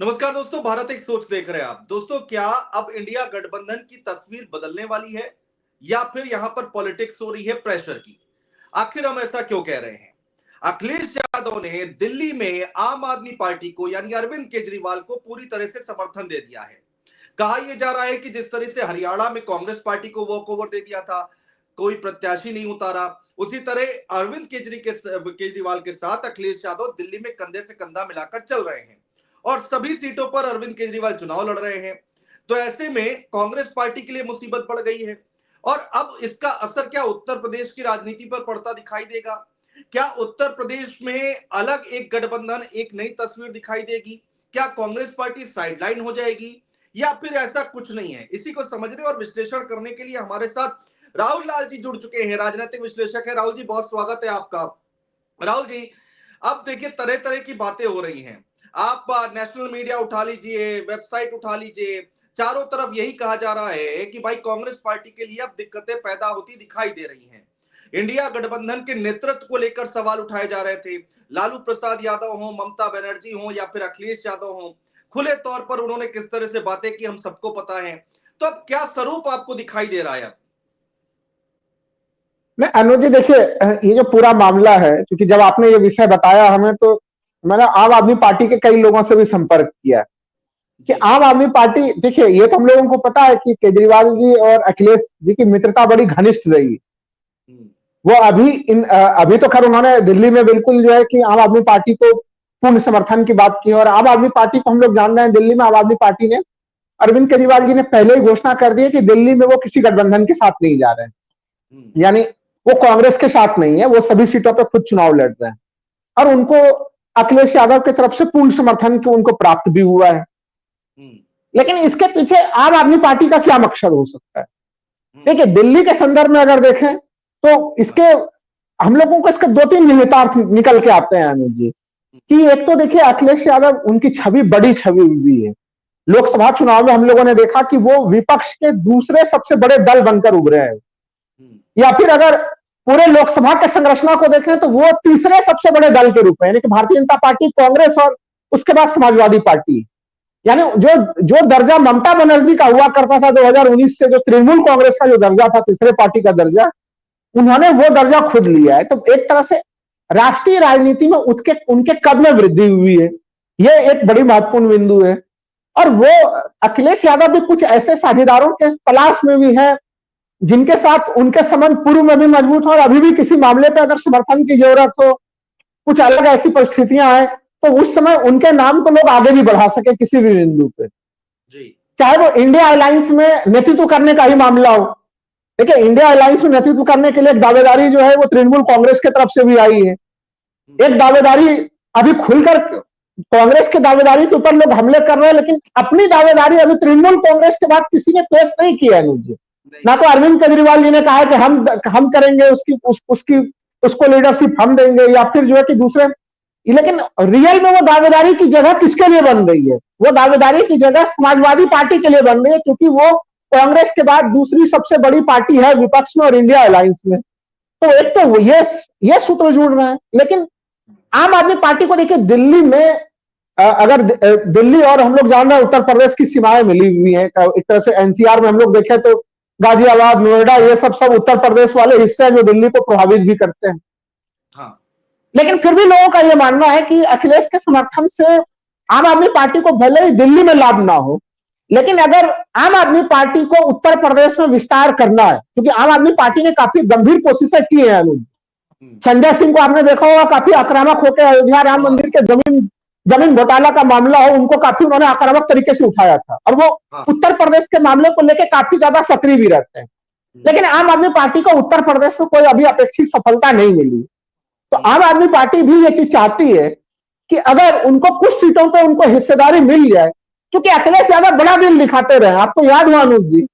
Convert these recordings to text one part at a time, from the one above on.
नमस्कार दोस्तों, भारत एक सोच देख रहे हैं आप। दोस्तों, क्या अब इंडिया गठबंधन की तस्वीर बदलने वाली है या फिर यहां पर पॉलिटिक्स हो रही है प्रेशर की? आखिर हम ऐसा क्यों कह रहे हैं? अखिलेश यादव ने दिल्ली में आम आदमी पार्टी को यानी अरविंद केजरीवाल को पूरी तरह से समर्थन दे दिया है। कहा यह जा रहा है कि जिस तरह से हरियाणा में कांग्रेस पार्टी को वॉक ओवर दे दिया था, कोई प्रत्याशी नहीं उतारा, उसी तरह अरविंद केजरीवाल के साथ अखिलेश यादव दिल्ली में कंधे से कंधा मिलाकर चल रहे हैं और सभी सीटों पर अरविंद केजरीवाल चुनाव लड़ रहे हैं। तो ऐसे में कांग्रेस पार्टी के लिए मुसीबत बढ़ गई है और अब इसका असर क्या उत्तर प्रदेश की राजनीति पर पड़ता दिखाई देगा? क्या उत्तर प्रदेश में अलग एक गठबंधन, एक नई तस्वीर दिखाई देगी? क्या कांग्रेस पार्टी साइडलाइन हो जाएगी या फिर ऐसा कुछ नहीं है? इसी को समझने और विश्लेषण करने के लिए हमारे साथ राहुल लाल जी जुड़ चुके हैं, राजनीतिक विश्लेषक है। राहुल जी, बहुत स्वागत है आपका। राहुल जी, अब देखिए तरह तरह की बातें हो रही हैं। आप नेशनल मीडिया उठा लीजिए, वेबसाइट उठा लीजिए, चारों तरफ यही कहा जा रहा है कि भाई कांग्रेस पार्टी के लिए अब दिक्कतें पैदा होती दिखाई दे रही हैं। इंडिया गठबंधन के नेतृत्व को लेकर सवाल उठाए जा रहे थे। लालू प्रसाद यादव हो, ममता बनर्जी हो या फिर अखिलेश यादव हो, खुले तौर पर उन्होंने किस तरह से बातें की हम सबको पता है। तो अब क्या स्वरूप आपको दिखाई दे रहा है? नहीं अनुज जी, देखिए ये जो पूरा मामला है, क्योंकि जब आपने ये विषय बताया हमें तो मैंने आम आदमी पार्टी के कई लोगों से भी संपर्क किया कि आम आदमी पार्टी, देखिए ये तो हम लोगों को पता है कि केजरीवाल जी और अखिलेश जी की मित्रता बड़ी घनिष्ठ रही। वो अभी तो खैर उन्होंने दिल्ली में बिल्कुल जो है कि आम आदमी पार्टी को पूर्ण समर्थन की बात की और आम आदमी पार्टी को हम लोग जान रहे हैं, दिल्ली में आम आदमी पार्टी ने, अरविंद केजरीवाल जी ने पहले ही घोषणा कर दी है कि दिल्ली में वो किसी गठबंधन के साथ नहीं जा रहे हैं। यानी वो कांग्रेस के साथ नहीं है, वो सभी सीटों पे खुद चुनाव लड़ रहे हैं और उनको अखिलेश यादव की तरफ से पूर्ण समर्थन उनको प्राप्त भी हुआ है। लेकिन इसके पीछे आम आदमी पार्टी का क्या मकसद हो सकता है? देखिए, दिल्ली के संदर्भ में अगर देखें तो इसके हम लोगों को इसके दो तीन निहितार्थ निकल के आते हैं अनुज जी। कि एक तो देखिए, अखिलेश यादव, उनकी छवि बड़ी छवि हुई है। लोकसभा चुनाव में हम लोगों ने देखा कि वो विपक्ष के दूसरे सबसे बड़े दल बनकर उभरे हैं, या फिर अगर पूरे लोकसभा के संरचना को देखें तो वो तीसरे सबसे बड़े दल के रूप में, यानी कि भारतीय जनता पार्टी, कांग्रेस और उसके बाद समाजवादी पार्टी, यानी जो जो दर्जा ममता बनर्जी का हुआ करता था 2019 से, जो तृणमूल कांग्रेस का जो दर्जा था, तीसरे पार्टी का दर्जा, उन्होंने वो दर्जा खुद लिया है। तो एक तरह से राष्ट्रीय राजनीति में उनके कद में वृद्धि हुई है, ये एक बड़ी महत्वपूर्ण बिंदु है। और वो अखिलेश यादव भी कुछ ऐसे साझेदारों के तलाश में भी है जिनके साथ उनके संबंध पूर्व में भी मजबूत हो और अभी भी किसी मामले पे अगर समर्थन की जरूरत हो, कुछ अलग ऐसी परिस्थितियां आए तो उस समय उनके नाम को लोग आगे भी बढ़ा सके किसी भी बिंदु पे, चाहे वो इंडिया अलायंस में नेतृत्व करने का ही मामला हो। देखिए, इंडिया अलायंस में नेतृत्व करने के लिए एक दावेदारी जो है वो तृणमूल कांग्रेस की तरफ से भी आई है। एक दावेदारी अभी खुलकर कांग्रेस की दावेदारी के ऊपर लोग हमले कर रहे हैं, लेकिन अपनी दावेदारी अभी तृणमूल कांग्रेस के बाद किसी ने पेश नहीं किया है मुझे। ना तो अरविंद केजरीवाल जी ने कहा है कि हम करेंगे, उसको लीडरशिप हम देंगे, या फिर जो है कि दूसरे। लेकिन रियल में वो दावेदारी की जगह किसके लिए बन रही है? वो दावेदारी की जगह समाजवादी पार्टी के लिए बन रही है, क्योंकि वो कांग्रेस के बाद दूसरी सबसे बड़ी पार्टी है विपक्ष में और इंडिया अलायंस में। तो एक तो ये सूत्र जुड़ रहे हैं। लेकिन आम आदमी पार्टी को देखिए, दिल्ली में अगर दिल्ली और हम लोग जान रहे हैं उत्तर प्रदेश की सीमाएं मिली हुई हैं, एक तरह से एनसीआर में हम लोग देखें तो गाजियाबाद, नोएडा, ये सब उत्तर प्रदेश वाले हिस्से हैं जो दिल्ली को प्रभावित भी करते हैं। हाँ। लेकिन फिर भी लोगों का यह मानना है कि अखिलेश के समर्थन से आम आदमी पार्टी को भले ही दिल्ली में लाभ ना हो, लेकिन अगर आम आदमी पार्टी को उत्तर प्रदेश में विस्तार करना है, क्योंकि आम आदमी पार्टी ने काफी गंभीर कोशिशें की है। संजय सिंह को आपने देखा होगा, काफी आक्रामक होकर अयोध्या राम मंदिर के जमीन घोटाला का मामला हो, उनको काफी उन्होंने आक्रामक तरीके से उठाया था और वो उत्तर प्रदेश के मामले को लेकर काफी ज्यादा सक्रिय भी रहते हैं। लेकिन आम आदमी पार्टी को उत्तर प्रदेश में कोई अभी अपेक्षित सफलता नहीं मिली। तो आम आदमी पार्टी भी ये चीज चाहती है कि अगर उनको कुछ सीटों पर उनको हिस्सेदारी मिल जाए, क्योंकि अखिलेश यादव बड़ा दिल दिखाते रहे। आपको याद हो अनुज जी,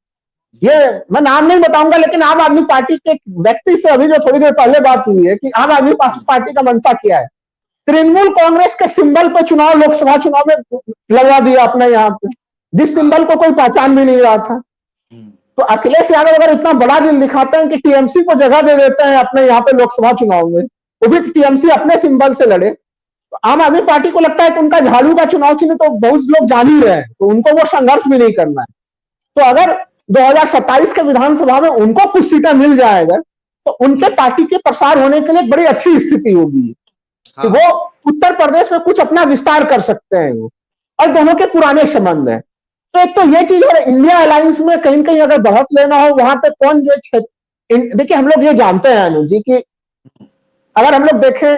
ये मैं नाम नहीं बताऊंगा, लेकिन आम आदमी पार्टी के व्यक्ति से अभी जो थोड़ी देर पहले बात हुई है कि आम आदमी पार्टी का मंशा क्या है, तृणमूल कांग्रेस के सिंबल पर चुनाव, लोकसभा चुनाव में लगवा दिया अपने यहाँ पे, जिस सिंबल को कोई पहचान भी नहीं रहा था। तो अखिलेश यादव अगर इतना बड़ा दिल दिखाते हैं कि टीएमसी को जगह दे देते हैं अपने यहाँ पे लोकसभा चुनाव में, वो भी टीएमसी अपने सिंबल से लड़े, तो आम आदमी पार्टी को लगता है कि उनका झाड़ू का चुनाव चिन्ह तो बहुत लोग जान ही रहे हैं, तो उनको वो संघर्ष भी नहीं करना है। तो अगर 2027 के विधानसभा में उनको कुछ सीटें मिल जाएगा तो उनके पार्टी के प्रसार होने के लिए एक बड़ी अच्छी स्थिति होगी कि वो उत्तर प्रदेश में कुछ अपना विस्तार कर सकते हैं वो, और दोनों के पुराने संबंध हैं। तो एक तो ये चीज, और इंडिया अलायंस में कहीं कहीं अगर बढ़त लेना हो वहां पे कौन जो देखिए हम लोग ये जानते हैं अनुज जी कि अगर हम लोग देखें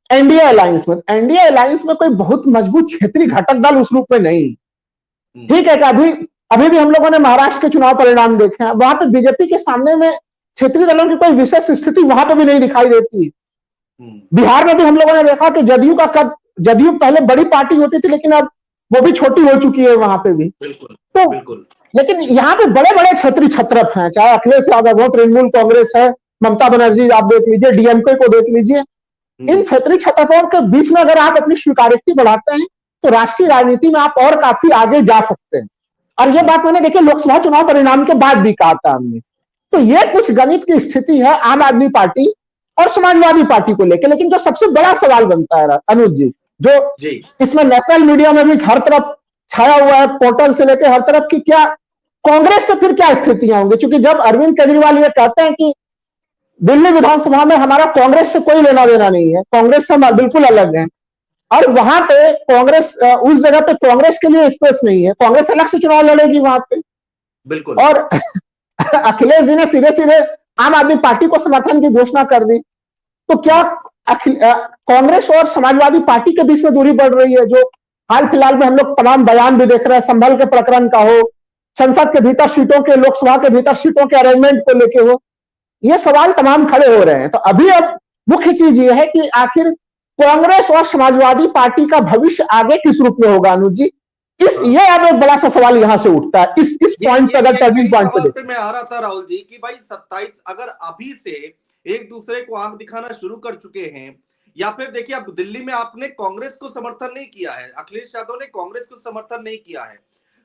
एनडीए अलायंस में, एनडीए अलायंस में कोई बहुत मजबूत क्षेत्रीय घटक दल उस रूप में नहीं। ठीक है, कि अभी अभी भी हम लोगों ने महाराष्ट्र के चुनाव परिणाम देखे हैं, वहां पे बीजेपी के सामने में क्षेत्रीय दलों की कोई विशेष स्थिति वहां पे भी नहीं दिखाई देती। बिहार में भी हम लोगों ने देखा कि जदयू का कद, जदयू पहले बड़ी पार्टी होती थी लेकिन अब वो भी छोटी हो चुकी है वहां पे भी। तो लेकिन यहाँ पे बड़े बड़े क्षेत्रीय छत्रप हैं, चाहे अखिलेश यादव हो, तृणमूल कांग्रेस है, ममता बनर्जी आप देख लीजिए, डीएमके को देख लीजिए। इन क्षेत्रीय छत्रपों के बीच में अगर आप अपनी स्वीकार्यता बढ़ाते हैं तो राष्ट्रीय राजनीति में आप और काफी आगे जा सकते हैं। और ये बात मैंने देखिए लोकसभा चुनाव परिणाम के बाद भी कहा था हमने। तो ये कुछ गणित की स्थिति है आम आदमी पार्टी और समाजवादी पार्टी को लेकर। लेकिन जो सबसे बड़ा सवाल बनता है अनुज जी, जो इसमें नेशनल मीडिया में भी हर तरफ छाया हुआ है, पोर्टल से लेकर हर तरफ की, क्या कांग्रेस से फिर क्या स्थितियां होंगी? क्योंकि जब अरविंद केजरीवाल ये कहते हैं कि दिल्ली विधानसभा में हमारा कांग्रेस से कोई लेना देना नहीं है, कांग्रेस से हम बिल्कुल अलग हैं, और वहां पे कांग्रेस, उस जगह पे कांग्रेस के लिए स्पेस नहीं है, कांग्रेस अलग से चुनाव लड़ेगी वहां पे। बिल्कुल। और अखिलेश जी ने सीधे सीधे आम आदमी पार्टी को समर्थन की घोषणा कर दी। तो क्या कांग्रेस और समाजवादी पार्टी के बीच में दूरी बढ़ रही है? जो हाल फिलहाल में हम लोग तमाम बयान भी देख रहे हैं, संभल के प्रकरण का हो, संसद के भीतर सीटों के, लोकसभा के भीतर सीटों के अरेंजमेंट को लेके हो, ये सवाल तमाम खड़े हो रहे हैं। तो अभी अब मुख्य चीज ये है कि आखिर कांग्रेस और समाजवादी पार्टी का भविष्य आगे किस रूप में होगा अनुज जी? ये अब एक बड़ा सा सवाल यहां से उठता है इस पॉइंट पर, अगर टर्निंग पॉइंट पे मैं आ रहा था राहुल जी कि भाई 27 अगर अभी से एक दूसरे को आंख दिखाना शुरू कर चुके हैं, या फिर देखिए अब दिल्ली में आपने कांग्रेस को समर्थन नहीं किया है, अखिलेश यादव ने कांग्रेस को समर्थन नहीं किया है,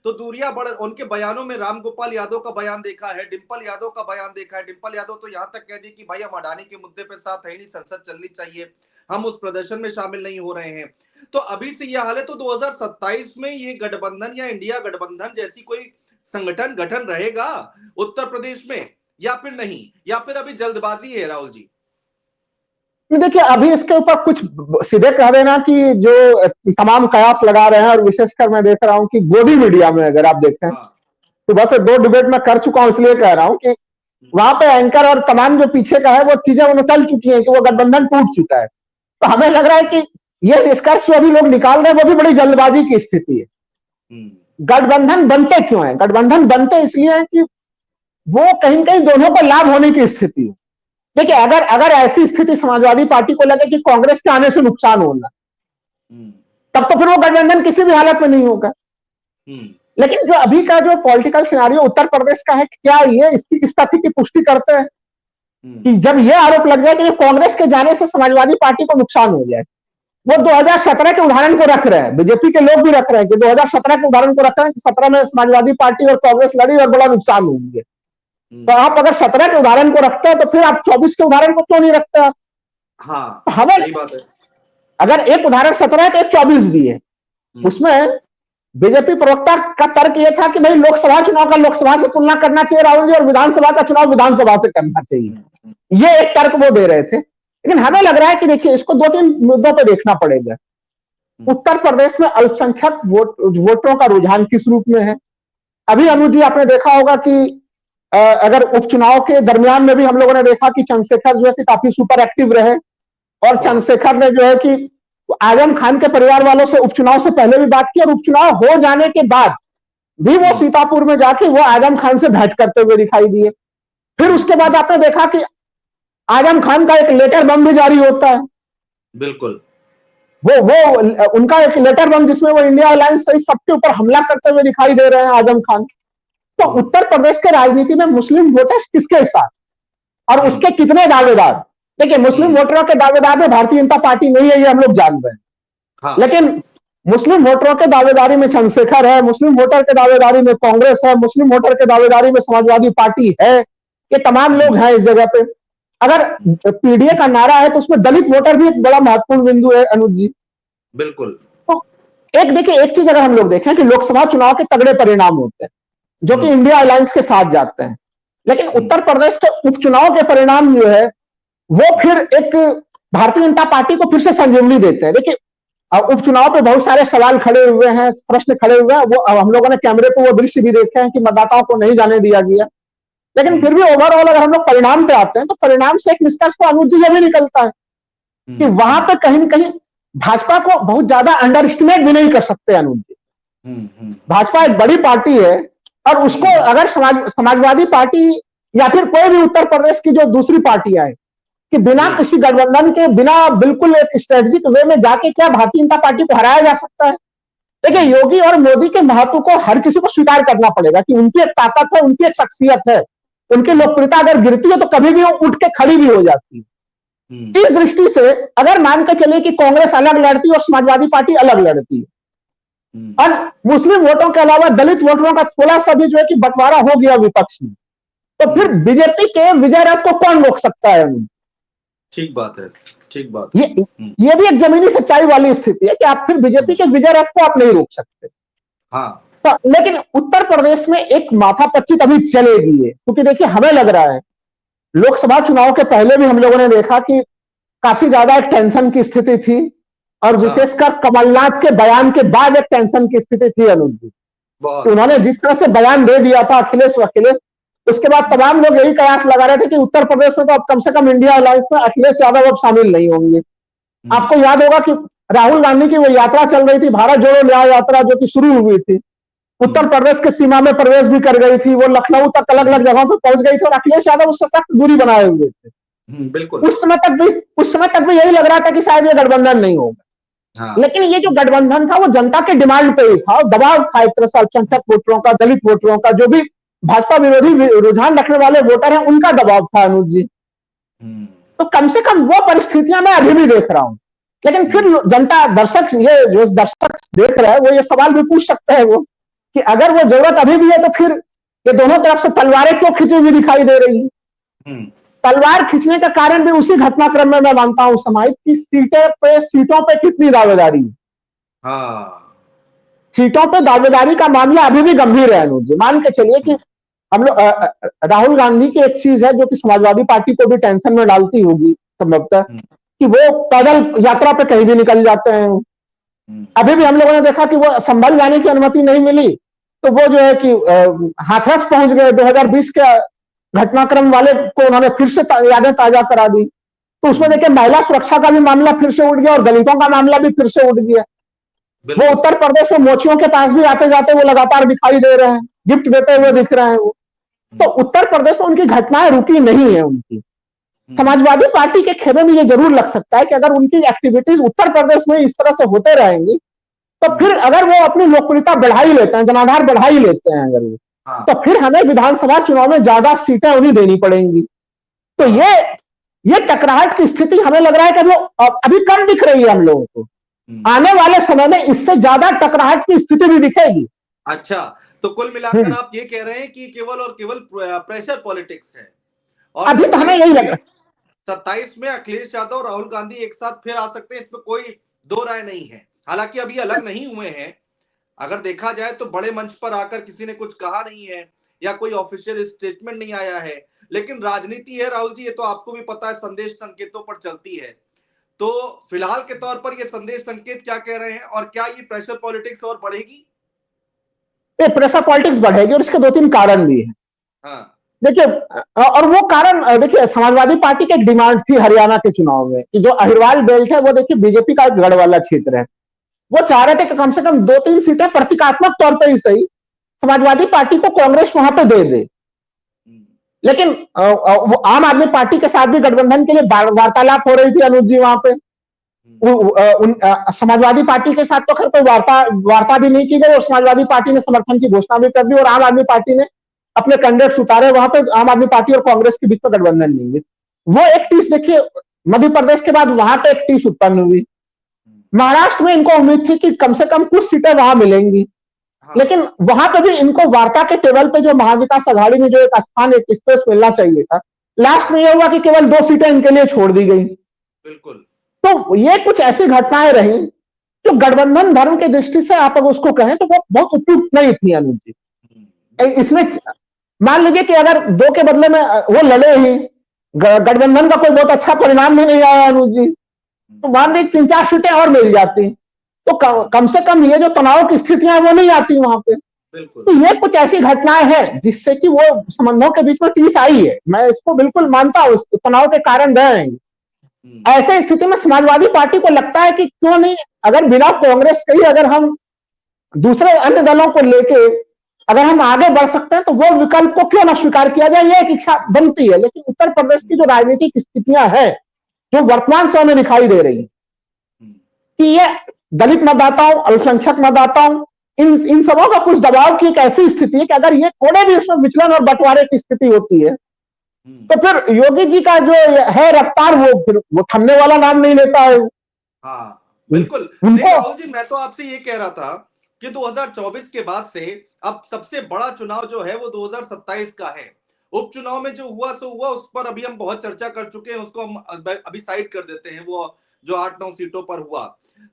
तो दूरियां बढ़, उनके बयानों में रामगोपाल यादव का बयान देखा है, डिंपल यादव का बयान देखा है। डिंपल यादव तो यहां तक कह दी कि भाई हम अडानी के मुद्दे पे साथ है नहीं, संसद चलनी चाहिए, हम उस प्रदर्शन में शामिल नहीं हो रहे हैं। तो अभी से यह हाल है, तो 2027 में ये गठबंधन या इंडिया गठबंधन जैसी कोई संगठन गठन रहेगा उत्तर प्रदेश में या फिर नहीं, या फिर अभी जल्दबाजी है राहुल जी? देखिए अभी इसके ऊपर कुछ सीधे कह देना कि जो तमाम कयास लगा रहे हैं, और विशेषकर मैं देख रहा हूं कि गोदी मीडिया में अगर आप देखें तो बस 2 डिबेट में कर चुका हूं, इसलिए कह रहा हूं कि वहां पे एंकर और तमाम जो पीछे का है वो चीजें निकल चुकी हैं कि वो गठबंधन टूट चुका है। तो हमें लग रहा है कि ये निष्कर्ष जो अभी लोग निकाल रहे हैं वो भी बड़ी जल्दबाजी की स्थिति है। गठबंधन बनते क्यों है? गठबंधन बनते इसलिए है कि वो कहीं कहीं दोनों को लाभ होने की स्थिति है। देखिए अगर ऐसी स्थिति समाजवादी पार्टी को लगे कि कांग्रेस के आने से नुकसान होगा, तब तो फिर वो गठबंधन किसी भी हालत में नहीं होगा। लेकिन जो अभी का जो पॉलिटिकल सिनेरियो उत्तर प्रदेश का है, क्या ये इस तथ्य की पुष्टि करते हैं कि जब ये आरोप लग जाए कि कांग्रेस के जाने से समाजवादी पार्टी को नुकसान हो जाए? वो 2017 के उदाहरण को रख रहे हैं, बीजेपी के लोग भी रख रहे हैं कि 2017 के उदाहरण को रख रहे हैं कि 17 में समाजवादी पार्टी और कांग्रेस लड़ी और बड़ा नुकसान हो गया। तो आप अगर 17 के उदाहरण को रखते हैं तो फिर आप 24 के उदाहरण को क्यों नहीं रखते? हाँ, हमें सही बात है। अगर एक उदाहरण 17 है तो एक 24 भी है। उसमें बीजेपी प्रवक्ता का तर्क यह था कि भाई लोकसभा चुनाव का लोकसभा से तुलना करना चाहिए राहुल जी, और विधानसभा का चुनाव विधानसभा से करना चाहिए, ये एक तर्क वो दे रहे थे। लेकिन हमें लग रहा है कि देखिए इसको 2-3 मुद्दों पर देखना पड़ेगा। उत्तर प्रदेश में अल्पसंख्यक वोटरों का रुझान किस रूप में है? अभी अनुज जी आपने देखा होगा कि अगर उपचुनाव के दरमियान में भी हम लोगों ने देखा कि चंद्रशेखर जो है कि काफी सुपर एक्टिव रहे, और चंद्रशेखर ने जो है कि आजम खान के परिवार वालों से उपचुनाव से पहले भी बात की, और उपचुनाव हो जाने के बाद भी वो सीतापुर में जाके वो आजम खान से भेंट करते हुए दिखाई दिए। फिर उसके बाद आपने देखा कि आजम खान का एक लेटर बम भी जारी होता है। बिल्कुल, वो उनका एक लेटर बम जिसमें वो इंडिया अलायंस सहित सबके ऊपर हमला करते हुए दिखाई दे रहे हैं आजम खान। तो उत्तर प्रदेश के राजनीति में मुस्लिम वोटर्स किसके साथ और उसके कितने दावेदार? देखिए मुस्लिम वोटरों के दावेदार में भारतीय जनता पार्टी नहीं है, ये हम लोग जान रहे हैं। हाँ। लेकिन मुस्लिम वोटरों के दावेदारी में चंद्रशेखर है, मुस्लिम वोटर के दावेदारी में कांग्रेस है, मुस्लिम वोटर के दावेदारी में समाजवादी पार्टी है, ये तमाम लोग हैं इस जगह पे। अगर पीडीए का नारा है तो उसमें दलित वोटर भी एक बड़ा महत्वपूर्ण बिंदु है अनुज जी। बिल्कुल। तो एक देखिए, एक चीज अगर हम लोग देखें कि लोकसभा चुनाव के तगड़े परिणाम होते हैं जो कि इंडिया अलायंस के साथ जाते हैं, लेकिन उत्तर प्रदेश के उपचुनाव के परिणाम जो है वो फिर एक भारतीय जनता पार्टी को फिर से संजीवनी देते हैं। देखिए, उपचुनाव पे बहुत सारे सवाल खड़े हुए हैं, प्रश्न खड़े हुए हैं, वो हम लोगों ने कैमरे पे वो दृश्य भी देखे हैं कि मतदाताओं को नहीं जाने दिया गया, लेकिन फिर भी ओवरऑल अगर हम लोग परिणाम पे आते हैं तो परिणाम से एक निष्कर्ष तो अनुज जी ये भी निकलता है कि वहां पे कहीं न कहीं भाजपा को बहुत ज्यादा अंडर एस्टिमेट भी नहीं कर सकते अनुज जी। भाजपा एक बड़ी पार्टी है और उसको अगर समाजवादी पार्टी या फिर कोई भी उत्तर प्रदेश की जो दूसरी पार्टियां हैं कि बिना किसी गठबंधन के, बिना बिल्कुल एक स्ट्रेटेजिक वे में जाके क्या भारतीय जनता पार्टी को हराया जा सकता है? देखिए, योगी और मोदी के महत्व को हर किसी को स्वीकार करना पड़ेगा कि उनकी एक ताकत है, उनकी एक शख्सियत है, उनकी लोकप्रियता अगर गिरती है तो कभी भी वो उठ के खड़ी भी हो जाती है। इस दृष्टि से अगर मान के चले कि कांग्रेस अलग लड़ती और समाजवादी पार्टी अलग लड़ती और मुस्लिम वोटों के अलावा दलित वोटरों का थोड़ा सा भी जो है कि बंटवारा हो गया विपक्ष में, तो फिर बीजेपी के विजय रथ को कौन रोक सकता है? ठीक बात है, ठीक बात। ये भी एक जमीनी सच्चाई वाली स्थिति है कि आप फिर बीजेपी के विजय रथ को आप नहीं रोक सकते। हाँ। तो लेकिन उत्तर प्रदेश में एक माथापच्ची अभी चलेगी है, क्योंकि देखिए हमें लग रहा है लोकसभा चुनाव के पहले भी हम लोगों ने देखा कि काफी ज्यादा एक टेंशन की स्थिति थी और विशेषकर कमलनाथ के बयान के बाद एक टेंशन की स्थिति थी अनुज जी। उन्होंने जिस तरह से बयान दे दिया था अखिलेश, उसके बाद तमाम लोग यही कयास लगा रहे थे कि उत्तर प्रदेश में तो अब कम से कम इंडिया अलायंस में अखिलेश यादव अब शामिल नहीं होंगे। आपको याद होगा कि राहुल गांधी की वो यात्रा चल रही थी, भारत जोड़ो न्याय यात्रा, जो कि शुरू हुई थी, उत्तर प्रदेश के सीमा में प्रवेश भी कर गई थी, वो लखनऊ तक अलग अलग जगहों पर पहुंच गई थी और अखिलेश यादव उससे सख्त दूरी बनाए हुए थे। बिल्कुल। उस समय तक भी यही लग रहा था कि शायद ये गठबंधन नहीं होगा। हाँ। लेकिन ये जो गठबंधन था वो जनता के डिमांड पे ही था, दबाव था एक तरह से अल्पसंख्यक वोटरों का, दलित वोटरों का, जो भी भाजपा विरोधी रुझान रखने वाले वोटर हैं उनका दबाव था अनुज जी। तो कम से कम वो परिस्थितियां मैं अभी भी देख रहा हूं, लेकिन फिर जनता, दर्शक, ये जो दर्शक देख रहा है वो ये सवाल भी पूछ सकते हैं वो कि अगर वो जरूरत अभी भी है तो फिर ये दोनों तरफ से तलवारें क्यों खींची हुई दिखाई दे रही है? तलवार खींचने का कारण भी उसी घटनाक्रम में मैं मानता हूं समाहित की सीटों पे कितनी दावेदारी है। हाँ। सीटों पे दावेदारी का मामला अभी भी गंभीर है अनुज जी। मान के चलिए कि हम लोग राहुल गांधी की एक चीज है जो कि समाजवादी पार्टी को भी टेंशन में डालती होगी संभवतः, कि वो पैदल यात्रा पे कहीं भी निकल जाते हैं। अभी भी हम लोगों ने देखा कि वो संभल जाने की अनुमति नहीं मिली तो वो जो है कि हाथरस पहुंच गए। 2020 के घटनाक्रम वाले को उन्होंने फिर से यादें ताजा करा दी। तो उसमें देखिए महिला सुरक्षा का भी मामला फिर से उठ गया और दलितों का मामला भी फिर से उठ गया। वो उत्तर प्रदेश में मोचियों के पास भी आते जाते वो लगातार दिखाई दे रहे हैं, गिफ्ट देते हुए दिख रहे हैं वो। तो उत्तर प्रदेश में उनकी घटनाएं रुकी नहीं है उनकी। समाजवादी पार्टी के खेमे में ये जरूर लग सकता है कि अगर उनकी एक्टिविटीज उत्तर प्रदेश में इस तरह से होते रहेंगी तो फिर अगर वो अपनी लोकप्रियता बढ़ा ही लेते हैं, जनाधार बढ़ा ही लेते हैं अगर वो, तो फिर हमें विधानसभा चुनाव में ज्यादा सीटें उन्हें देनी पड़ेंगी। तो ये टकराहट की स्थिति हमें लग रहा है कि वो अभी कम दिख रही है हम लोगों को। आने वाले समय में इससे ज्यादा टकराहट की स्थिति भी दिखेगी। अच्छा, तो कुल मिलाकर आप ये कह रहे हैं कि केवल और केवल प्रेशर पॉलिटिक्स है और अभी तो हमें यही लग रहा है 27 में अखिलेश यादव और राहुल गांधी एक साथ फिर आ सकते हैं, इसमें कोई दो राय नहीं है। हालांकि अभी अलग नहीं हुए हैं, अगर देखा जाए तो बड़े मंच पर आकर किसी ने कुछ कहा नहीं है या कोई ऑफिशियल स्टेटमेंट नहीं आया है, लेकिन राजनीति है राहुल जी, ये तो आपको भी पता है, संदेश संकेतों पर चलती है। तो फिलहाल के तौर पर ये संदेश संकेत क्या कह रहे हैं और क्या ये प्रेशर पॉलिटिक्स और बढ़ेगी? प्रेशर पॉलिटिक्स बढ़ेगी और इसके 2-3 कारण भी है। हाँ। देखिए, और वो कारण देखिए समाजवादी पार्टी की एक डिमांड थी हरियाणा के चुनाव में कि जो अहिरवाल बेल्ट है वो देखिए बीजेपी का गढ़ वाला क्षेत्र है। वो चाह रहे थे कि कम से कम 2-3 सीटें प्रतीकात्मक तौर पर ही सही समाजवादी पार्टी को कांग्रेस वहां पे दे दे। लेकिन वो आम आदमी पार्टी के साथ भी गठबंधन के लिए वार्तालाप हो रही थी अनुज जी वहां पे। समाजवादी पार्टी के साथ तो खैर कोई वार्ता भी नहीं की गई और समाजवादी पार्टी ने समर्थन की घोषणा भी कर दी और आम आदमी पार्टी ने अपने कैंडिडेट्स उतारे। वहां पे आम आदमी पार्टी और कांग्रेस के बीच में गठबंधन नहीं हुई। वो एक टीस देखिए मध्य प्रदेश के बाद वहां पे एक टीस उत्पन्न हुई। महाराष्ट्र में इनको उम्मीद थी कि कम से कम कुछ सीटें वहां मिलेंगी, लेकिन वहां पे भी इनको वार्ता के टेबल पे जो महाविकास आघाड़ी में जो एक स्थान, एक स्पेस मिलना चाहिए था, लास्ट में यह हुआ कि केवल 2 सीटें इनके लिए छोड़ दी गई। बिल्कुल। तो ये कुछ ऐसी घटनाएं रही जो गठबंधन धर्म की दृष्टि से आप अगर उसको कहें तो वो बहुत उपयुक्त नहीं थी अनुज जी। इसमें मान लीजिए कि अगर 2 के बदले में वो लड़े ही, गठबंधन का कोई बहुत अच्छा परिणाम भी नहीं आया अनुज जी, तो मान लीजिए 3-4 सीटें और मिल जाती, तो कम से कम ये जो तनाव की स्थितियां हैं वो नहीं आती वहां पे। तो ये कुछ ऐसी घटनाएं हैं जिससे कि वो संबंधों के बीच में टीस आई है, मैं इसको बिल्कुल मानता हूं, तनाव के कारण रहे हैं। ऐसे स्थिति में समाजवादी पार्टी को लगता है कि क्यों नहीं, अगर बिना कांग्रेस के ही अगर हम दूसरे अन्य दलों को लेके अगर हम आगे बढ़ सकते हैं तो वो विकल्प को क्यों ना स्वीकार किया जाए, ये एक इच्छा बनती है। लेकिन उत्तर प्रदेश की जो राजनीतिक स्थितियां हैं जो वर्तमान समय में दिखाई दे रही कि ये दलित मतदाताओं, अल्पसंख्यक मतदाताओं, इन सबों का कुछ दबाव की एक ऐसी स्थिति है कि अगर ये थोड़े भी इसमें विचलन और बंटवारे की स्थिति होती है तो फिर योगी जी का जो है रफ्तार वो थमने वाला नाम नहीं लेता है। हाँ बिल्कुल। राहुल जी, मैं तो आपसे ये कह रहा था कि 2024 के बाद से अब सबसे बड़ा चुनाव जो है वो 2027 का है। उपचुनाव में जो हुआ सो हुआ, उस पर अभी हम बहुत चर्चा कर चुके हैं, उसको हम अभी साइड कर देते हैं, वो जो 8-9 सीटों पर हुआ।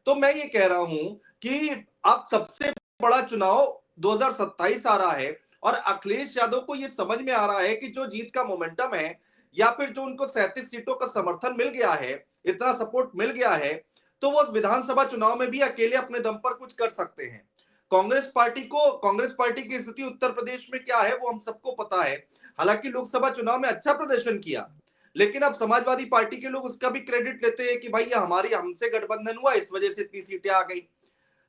तो मैं ये कह रहा हूं कि अब सबसे बड़ा चुनाव 2027 आ रहा है और अखिलेश यादव को ये समझ में आ रहा है कि जो जीत का मोमेंटम है या फिर जो उनको 37 सीटों का समर्थन मिल गया है, इतना सपोर्ट मिल गया है, तो वो विधानसभा चुनाव में भी अकेले अपने दम पर कुछ कर सकते हैं। कांग्रेस पार्टी की स्थिति उत्तर प्रदेश में क्या है वो हम सबको पता है। हालांकि लोकसभा चुनाव में अच्छा प्रदर्शन किया, लेकिन अब समाजवादी पार्टी के लोग उसका भी क्रेडिट लेते हैं कि भाई ये हमसे गठबंधन हुआ, इस वजह से इतनी सीटें आ गई।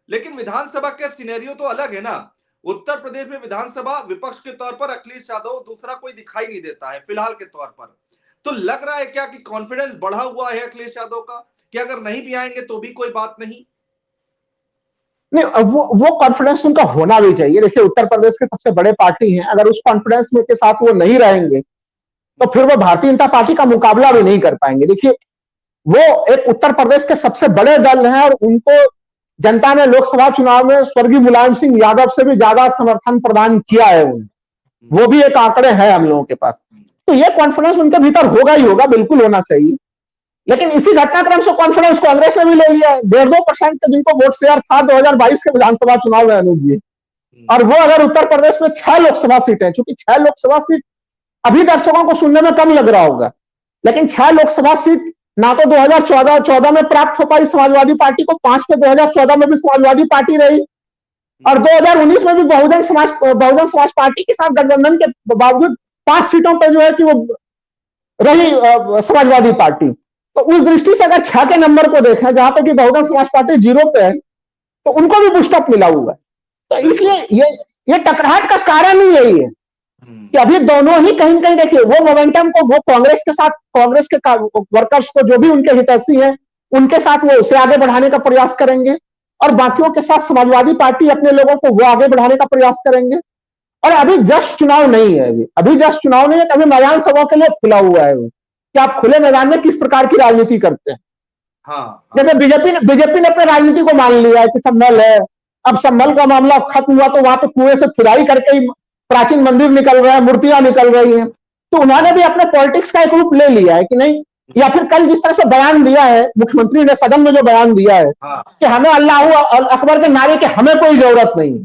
लेकिन विधानसभा का सिनेरियो तो अलग है ना। उत्तर प्रदेश में विधानसभा विपक्ष के तौर पर अखिलेश यादव, दूसरा कोई दिखाई नहीं देता है फिलहाल के तौर पर। तो लग रहा है क्या कि कॉन्फिडेंस बढ़ा हुआ है अखिलेश यादव का कि अगर नहीं भी आएंगे तो भी कोई बात नहीं? नहीं, वो कॉन्फिडेंस उनका होना भी चाहिए। देखिए, उत्तर प्रदेश के सबसे बड़े पार्टी हैं, अगर उस कॉन्फिडेंस में के साथ वो नहीं रहेंगे तो फिर वो भारतीय जनता पार्टी का मुकाबला भी नहीं कर पाएंगे। देखिए, वो एक उत्तर प्रदेश के सबसे बड़े दल हैं और उनको जनता ने लोकसभा चुनाव में स्वर्गीय मुलायम सिंह यादव से भी ज्यादा समर्थन प्रदान किया है उन्हें, वो भी एक आंकड़े हैं हम लोगों के पास। तो ये कॉन्फिडेंस उनके भीतर होगा ही होगा, बिल्कुल होना चाहिए। लेकिन इसी घटनाक्रम से कॉन्फिडेंस कांग्रेस ने भी ले लिया है। 1.5% का जिनको वोट शेयर था 2022 के विधानसभा चुनाव में अनुज जी, और वो अगर उत्तर प्रदेश में 6 लोकसभा सीटें, चूंकि 6 लोकसभा सीट अभी दर्शकों को सुनने में कम लग रहा होगा, लेकिन 6 लोकसभा सीट ना तो 2014 में प्राप्त हो पाई समाजवादी पार्टी को, 5 पे 2014 में भी समाजवादी पार्टी रही और 2019 में भी बहुजन समाज पार्टी के साथ गठबंधन के बावजूद 5 सीटों पर जो है कि वो रही समाजवादी पार्टी। तो उस दृष्टि से अगर 6 के नंबर को देखें जहां पर कि बहुजन समाज पार्टी 0 पे है, तो उनको भी बूस्टअप मिला हुआ है। तो इसलिए ये टकराहट का कारण ही यही है कि अभी दोनों ही कहीं कहीं देखिए वो मोमेंटम को वो कांग्रेस के वर्कर्स को जो भी उनके हितैषी हैं उनके साथ वो उसे आगे बढ़ाने का प्रयास करेंगे और बाकियों के साथ समाजवादी पार्टी अपने लोगों को वो आगे बढ़ाने का प्रयास करेंगे। और अभी जस्ट चुनाव नहीं है, अभी जस्ट चुनाव नहीं है, अभी मैदान सभा के लिए खुला हुआ है कि आप खुले मैदान में किस प्रकार की राजनीति करते हैं। हाँ। जैसे बीजेपी ने अपने राजनीति को मान लिया है कि संभल है, अब संभल का मामला खत्म हुआ तो वहां पे कुएं से खुदाई करके ही प्राचीन मंदिर निकल रहे हैं, मूर्तियां निकल रही हैं। तो उन्होंने भी अपने पॉलिटिक्स का एक रूप ले लिया है कि नहीं, या फिर कल जिस तरह से बयान दिया है मुख्यमंत्री ने सदन में जो बयान दिया है कि हमें अल्लाह अकबर के नारे के हमें कोई जरूरत नहीं,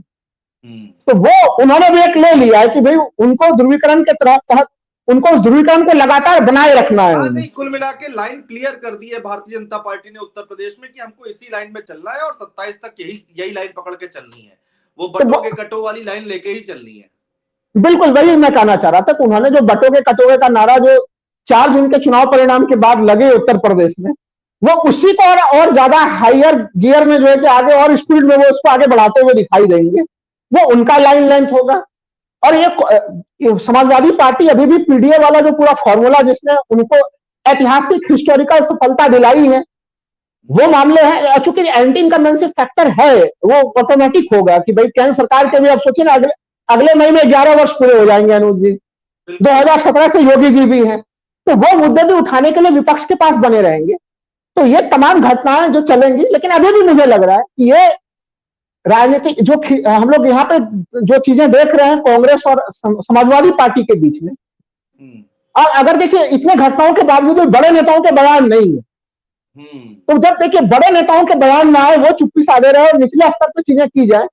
तो वो उन्होंने भी एक ले लिया है कि भाई उनको ध्रुवीकरण के तहत उनको उस ध्रुवीकरण को लगातार बनाए रखना है। नहीं, कुल मिला के लाइन क्लियर कर दी है भारतीय जनता पार्टी ने उत्तर प्रदेश में कि हमको इसी लाइन में चलना है और 27 तक यही लाइन पकड़ के चलनी है, वो बटों के कटो वाली लाइन लेके ही चलनी है। बिल्कुल वही मैं कहना चाह रहा था कि उन्होंने जो बटों के कटोरे का नारा जो 4 जून के चुनाव परिणाम के बाद लगे उत्तर प्रदेश में, वो उसी को और ज्यादा हायर गियर में जो है कि आगे और स्पीड में वो उसको आगे बढ़ाते हुए दिखाई देंगे, वो उनका लाइन लेंथ होगा। और ये समाजवादी पार्टी अभी भी पीडीए वाला जो पूरा फॉर्मूला जिसने उनको ऐतिहासिक हिस्टोरिकल सफलता दिलाई है वो मामले हैं, चूंकि एंटी इनकम्बेंसी फैक्टर है वो ऑटोमेटिक होगा कि भाई केंद्र सरकार के भी, अब सोचिए ना अगले महीने 11 वर्ष पूरे हो जाएंगे अनुज जी, 2017 से योगी जी भी हैं, तो वो मुद्दे भी उठाने के लिए विपक्ष के पास बने रहेंगे। तो ये तमाम घटनाएं जो चलेंगी, लेकिन अभी भी मुझे लग रहा है कि ये राजनीति जो हम लोग यहाँ पे जो चीजें देख रहे हैं कांग्रेस और समाजवादी पार्टी के बीच में, और अगर देखिए इतने घटनाओं के बावजूद बड़े नेताओं के बयान नहीं है, तो जब देखिए बड़े नेताओं के बयान में आए, वो चुप्पी साधे रहे और निचले स्तर पर चीजें की जाए,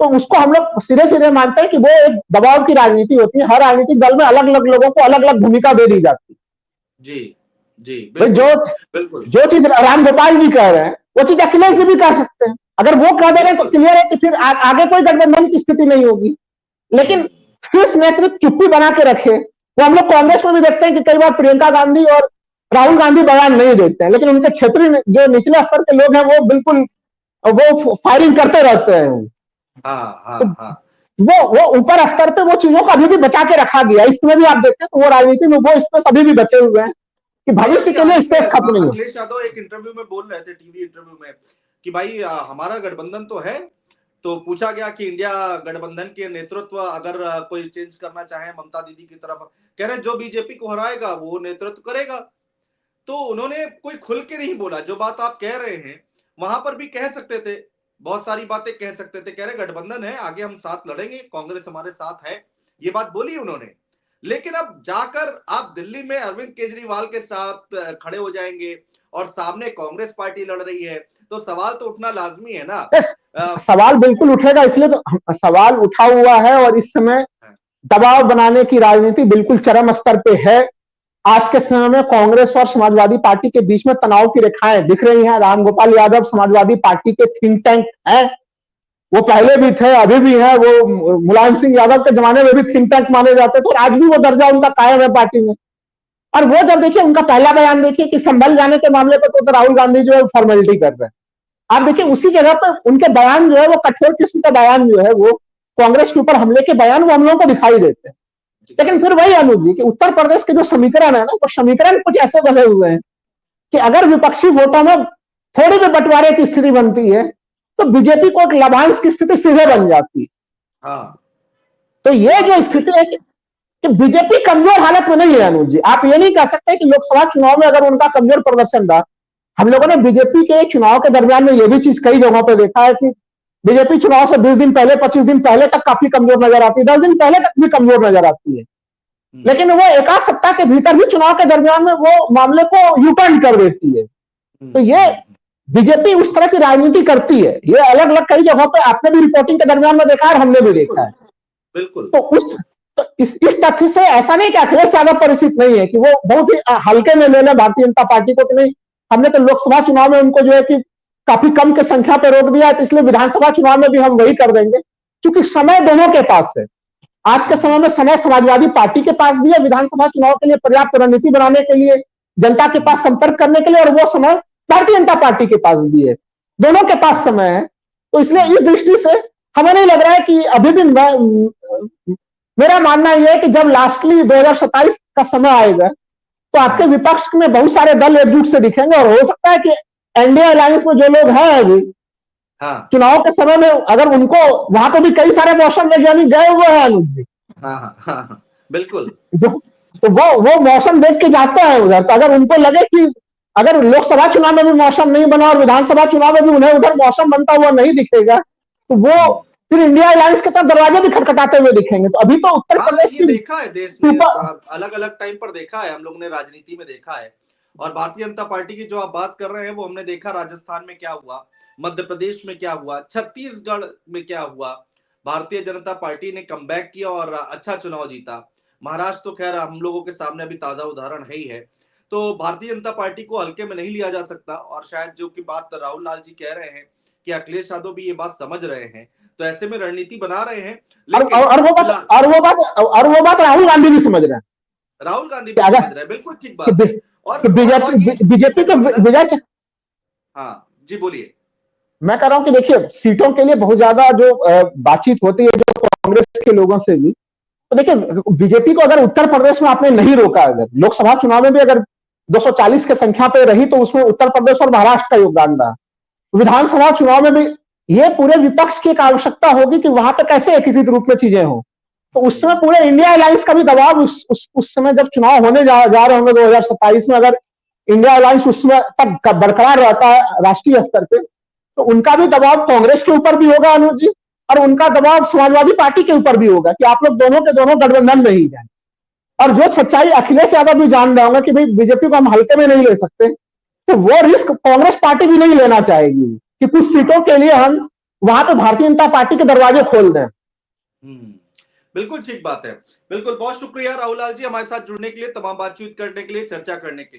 तो उसको हम लोग सीधे सीधे मानते हैं कि वो एक दबाव की राजनीति होती है। हर राजनीतिक दल में अलग अलग लोगों को अलग अलग भूमिका दे दी जाती है। जी जी भाई बिल्कुल बिल्कुल। जो चीज राम गोपाल जी कह रहे हैं, वो चीज अखिलेश जी भी कह सकते हैं। अगर वो कह दे रहे हैं तो बिल्कुल क्लियर है कि फिर आगे कोई गठबंधन की स्थिति नहीं होगी। लेकिन शीर्ष नेतृत्व चुप्पी बना के रखे, वो हम लोग कांग्रेस में भी देखते हैं कि कई बार प्रियंका गांधी और राहुल गांधी बयान नहीं देते हैं, लेकिन उनके क्षेत्रीय जो निचले स्तर के लोग हैं वो बिल्कुल वो फायरिंग करते रहते हैं। हाँ हाँ तो हाँ। वो ऊपर स्तर पे वो चीजों को अभी भी बचा के रखा गया। इसमें भी आप देखते हैं तो वो राजनीति में वो स्पेस अभी भी बचे हुए हैं कि हाँ भविष्य देखिए, के हाल लिए ही में स्पेस खत्म नहीं हो। अखिलेश यादव एक इंटरव्यू में बोल रहे थे, टीवी इंटरव्यू में, कि भाई हमारा गठबंधन तो है। तो पूछा गया कि इंडिया गठबंधन के नेतृत्व अगर कोई चेंज करना चाहे ममता दीदी की तरफ, कह रहे जो बीजेपी को हराएगा वो नेतृत्व करेगा। तो उन्होंने कोई खुल के नहीं बोला। जो बात आप कह रहे हैं वहां पर भी कह सकते थे, बहुत सारी बातें कह सकते थे, कह रहे गठबंधन है, आगे हम साथ लड़ेंगे, कांग्रेस हमारे साथ है, ये बात बोली उन्होंने। लेकिन अब जाकर आप दिल्ली में अरविंद केजरीवाल के साथ खड़े हो जाएंगे और सामने कांग्रेस पार्टी लड़ रही है, तो सवाल तो उठना लाजमी है ना। यस, सवाल बिल्कुल उठेगा, इसलिए तो सवाल उठा हुआ है और इस समय दबाव बनाने की राजनीति बिल्कुल चरम स्तर पे है। आज के समय में कांग्रेस और समाजवादी पार्टी के बीच में तनाव की रेखाएं दिख रही हैं। रामगोपाल यादव समाजवादी पार्टी के थिंक टैंक हैं, वो पहले भी थे, अभी भी है। वो मुलायम सिंह यादव के जमाने में भी थिंक टैंक माने जाते थे और आज भी वो दर्जा उनका कायम है पार्टी में। और वो जब देखिए उनका पहला बयान देखिए कि संभल जाने के मामले पर तो राहुल गांधी जो है फॉर्मेलिटी कर रहे हैं। आप देखिए उसी जगह पर उनके बयान जो है वो कठोर किस्म का बयान जो है, वो कांग्रेस के ऊपर हमले के बयान वो हम लोगों को दिखाई देते हैं। लेकिन फिर वही अनुज जी कि उत्तर प्रदेश के जो समीकरण है ना, वो समीकरण कुछ ऐसे बने हुए हैं कि अगर विपक्षी वोटों में थोड़ी भी बंटवारे की स्थिति बनती है तो बीजेपी को एक लाभांश की स्थिति सीधे बन जाती है। हाँ तो ये जो स्थिति है कि बीजेपी कमजोर हालत में नहीं है अनुज जी। आप ये नहीं कह सकते कि लोकसभा चुनाव में अगर उनका कमजोर प्रदर्शन रहा। हम लोगों ने बीजेपी के चुनाव के दरमियान में यह भी चीज कई जगहों पर देखा है कि बीजेपी चुनाव से 20 दिन पहले, 25 दिन पहले तक काफी कमजोर नजर आती है, 10 दिन पहले तक भी कमजोर नजर आती है। लेकिन वो एक आध सप्ताह के भीतर भी चुनाव के दरमियान में वो मामले को यू टर्न कर देती है। तो ये बीजेपी उस तरह की राजनीति करती है। ये अलग अलग कई जगहों पे आपने भी रिपोर्टिंग के दरमियान में देखा है, हमने भी देखा है। बिल्कुल। तो इस तथ्य से ऐसा नहीं कि अखिलेश यादव परिचित नहीं है, कि वो बहुत ही हल्के में ले लें भारतीय जनता पार्टी को कि नहीं हमने तो लोकसभा चुनाव में उनको जो है कि काफी कम के संख्या पर रोक दिया, तो इसलिए विधानसभा चुनाव में भी हम वही कर देंगे। क्योंकि समय दोनों के पास है। आज के समय में समय समाजवादी पार्टी के पास भी है विधानसभा चुनाव के लिए पर्याप्त रणनीति बनाने के लिए, जनता के पास संपर्क करने के लिए, और वो समय भारतीय जनता पार्टी के पास भी है। दोनों के पास समय है। तो इसलिए इस दृष्टि से हमें नहीं लग रहा है कि अभी भी मेरा मानना यह है कि जब लास्टली 2027 का समय आएगा तो आपके विपक्ष में बहुत सारे दल एकजुट से दिखेंगे और हो सकता है कि एनडीए अलायंस में जो लोग हैं अभी चुनाव के समय में, अगर उनको वहां पर भी कई सारे मौसम वैज्ञानिक गए हुए हैं अनुज जी। बिल्कुल। जो तो वो मौसम देख के जाते हैं उधर। तो अगर उनको लगे कि अगर लोकसभा चुनाव में भी मौसम नहीं बना और विधानसभा चुनाव में भी उन्हें उधर मौसम बनता हुआ नहीं दिखेगा, तो वो फिर इंडिया अलायंस के तरफ दरवाजे भी खटखटाते हुए दिखेंगे। तो अभी तो उत्तर प्रदेश की देखा है, देश में अलग अलग टाइम पर देखा है, हम लोग ने राजनीति में देखा है। और भारतीय जनता पार्टी की जो आप बात कर रहे हैं वो हमने देखा, राजस्थान में क्या हुआ, मध्य प्रदेश में क्या हुआ, छत्तीसगढ़ में क्या हुआ। भारतीय जनता पार्टी ने कमबैक किया और अच्छा चुनाव जीता। महाराष्ट्र तो खैर हम लोगों के सामने अभी ताजा उदाहरण है ही है। तो भारतीय जनता पार्टी को हल्के में नहीं लिया जा सकता। और शायद जो की बात राहुल लाल जी कह रहे हैं कि अखिलेश यादव भी ये बात समझ रहे हैं, तो ऐसे में रणनीति बना रहे हैं। लेकिन और वो बात राहुल गांधी भी समझ रहे हैं। राहुल गांधी भी समझ रहे हैं, बिल्कुल ठीक बात है। और बीजेपी के विजय, हाँ जी बोलिए। मैं कह रहा हूं कि देखिए सीटों के लिए बहुत ज्यादा जो बातचीत होती है जो कांग्रेस के लोगों से भी, तो देखिए बीजेपी को अगर उत्तर प्रदेश में आपने नहीं रोका, अगर लोकसभा चुनाव में भी अगर 240 की संख्या पे रही, तो उसमें उत्तर प्रदेश और महाराष्ट्र का योगदान रहा। विधानसभा चुनाव में भी ये पूरे विपक्ष की एक आवश्यकता होगी कि वहां पर कैसे एकीकृत रूप में चीजें हो। तो उस समय पूरे इंडिया अलायंस का भी दबाव उस समय जब चुनाव होने जा रहे होंगे 2027 में, अगर इंडिया अलायंस उसमें तक बरकरार रहता है राष्ट्रीय स्तर पे, तो उनका भी दबाव कांग्रेस के ऊपर भी होगा अनुज जी, और उनका दबाव समाजवादी पार्टी के ऊपर भी होगा कि आप लोग दोनों के दोनों गठबंधन में ही जाए। और जो सच्चाई अखिलेश यादव भी जान रहे होंगे कि भाई बीजेपी को हम हल्के में नहीं ले सकते, तो वो रिस्क कांग्रेस पार्टी भी नहीं लेना चाहेगी कि कुछ सीटों के लिए हम वहां पे भारतीय जनता पार्टी के दरवाजे खोल दें। बिल्कुल ठीक बात है। बिल्कुल, बहुत शुक्रिया राहुल लाल जी हमारे साथ जुड़ने के लिए, तमाम बातचीत करने के लिए, चर्चा करने के लिए।